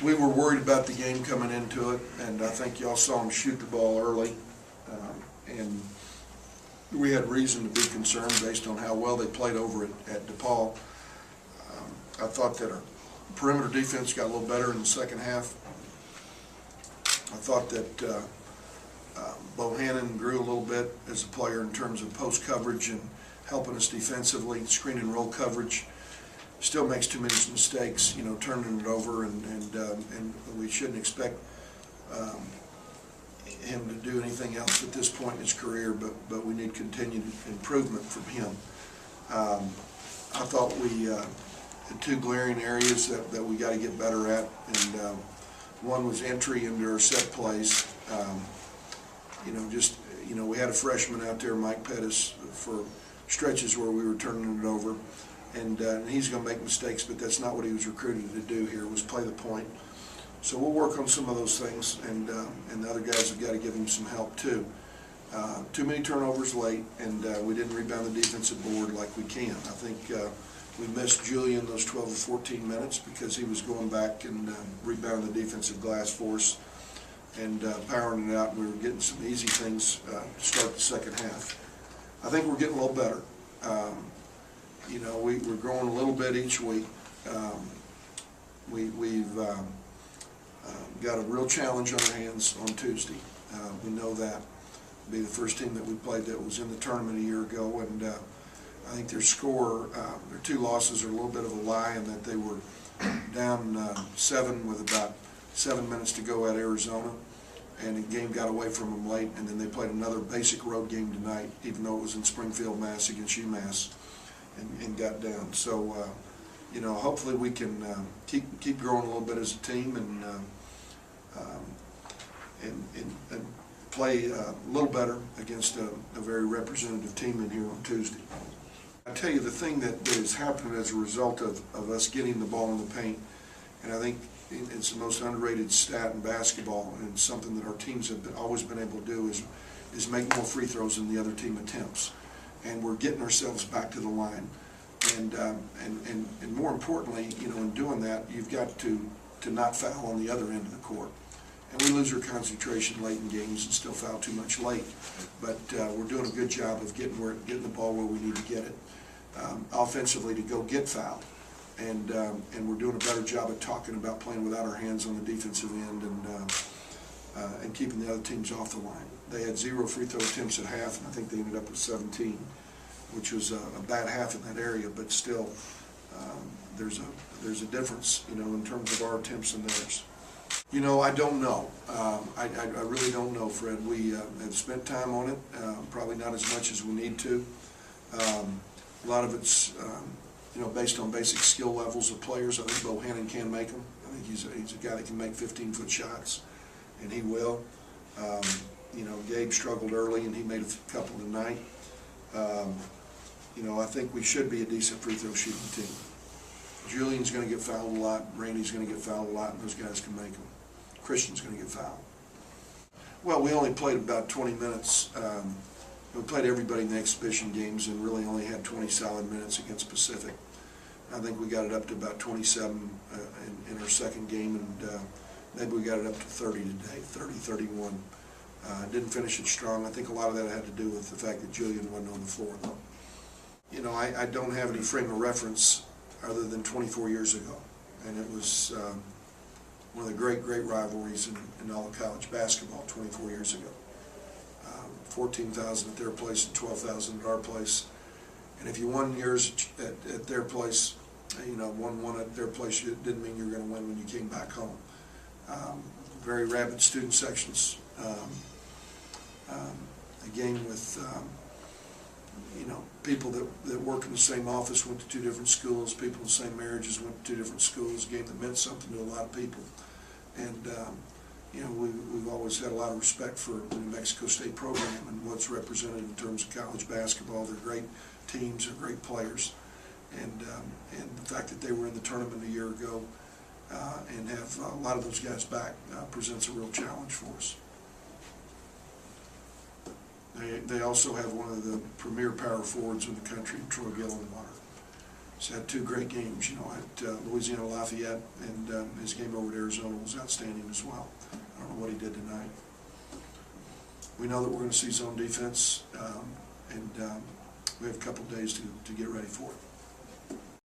We were worried about the game coming into it, and I think y'all saw them shoot the ball early, and we had reason to be concerned based on how well they played over at DePaul. I thought that our perimeter defense got a little better in the second half. I thought that Bohannon grew a little bit as a player in terms of post coverage and helping us defensively, screen and roll coverage. Still makes too many mistakes, turning it over, and we shouldn't expect him to do anything else at this point in his career, but we need continued improvement from him. I thought we had two glaring areas that we got to get better at, and one was entry into our set plays. We had a freshman out there, Mike Pettis, for stretches where we were turning it over, and he's going to make mistakes, but that's not what he was recruited to do here, was play the point. So we'll work on some of those things, and the other guys have got to give him some help too. Too many turnovers late, and we didn't rebound the defensive board like we can. I think we missed Julian those 12 or 14 minutes because he was going back and rebounding the defensive glass for us and powering it out. We were getting some easy things to start the second half. I think we're getting a little better. We're growing a little bit each week. We've got a real challenge on our hands on Tuesday. We know that. It'll be the first team that we played that was in the tournament a year ago, and I think their score, their two losses are a little bit of a lie in that they were down 7 with about 7 minutes to go at Arizona, and the game got away from them late, and then they played another basic road game tonight, even though it was in Springfield, Mass. Against UMass, and got down. So, hopefully we can keep growing a little bit as a team and play a little better against a very representative team in here on Tuesday. I tell you, the thing that has happened as a result of us getting the ball in the paint, and I think it's the most underrated stat in basketball, and it's something that our teams have always been able to do, is make more free throws than the other team attempts. And we're getting ourselves back to the line. And more importantly, in doing that, you've got to not foul on the other end of the court. And we lose our concentration late in games and still foul too much late. But we're doing a good job of getting the ball where we need to get it. Offensively, to go get fouled. And we're doing a better job of talking about playing without our hands on the defensive end and keeping the other teams off the line. They had 0 free throw attempts at half, and I think they ended up with 17, which was a bad half in that area. But still, there's a difference, in terms of our attempts and theirs. I don't know. I really don't know, Fred. We have spent time on it, probably not as much as we need to. A lot of it's, based on basic skill levels of players. I think Bohannon can make them. I think he's a guy that can make 15-foot shots, and he will. Gabe struggled early, and he made a couple tonight. I think we should be a decent free throw shooting team. Julian's going to get fouled a lot. Randy's going to get fouled a lot, and those guys can make them. Christian's going to get fouled. Well, we only played about 20 minutes. We played everybody in the exhibition games and really only had 20 solid minutes against Pacific. I think we got it up to about 27 in our second game, and maybe we got it up to 30 today, 30, 31. Didn't finish it strong. I think a lot of that had to do with the fact that Julian wasn't on the floor, though. I don't have any frame of reference other than 24 years ago, and it was one of the great rivalries in all of college basketball 24 years ago. 14,000 at their place and 12,000 at our place. And if you won yours at their place, won one at their place, it didn't mean you were going to win when you came back home. Very rabid student sections. A game with people that work in the same office, went to 2 different schools, people in the same marriages went to 2 different schools, a game that meant something to a lot of people. And we've always had a lot of respect for the New Mexico State program and what's represented in terms of college basketball. They're great teams, they're great players, and the fact that they were in the tournament a year ago and have a lot of those guys back presents a real challenge for us. They also have one of the premier power forwards in the country, Troy Gillenwater. He's had two great games, at Louisiana Lafayette, and his game over at Arizona was outstanding as well. I don't know what he did tonight. We know that we're going to see zone defense, and we have a couple of days to get ready for it.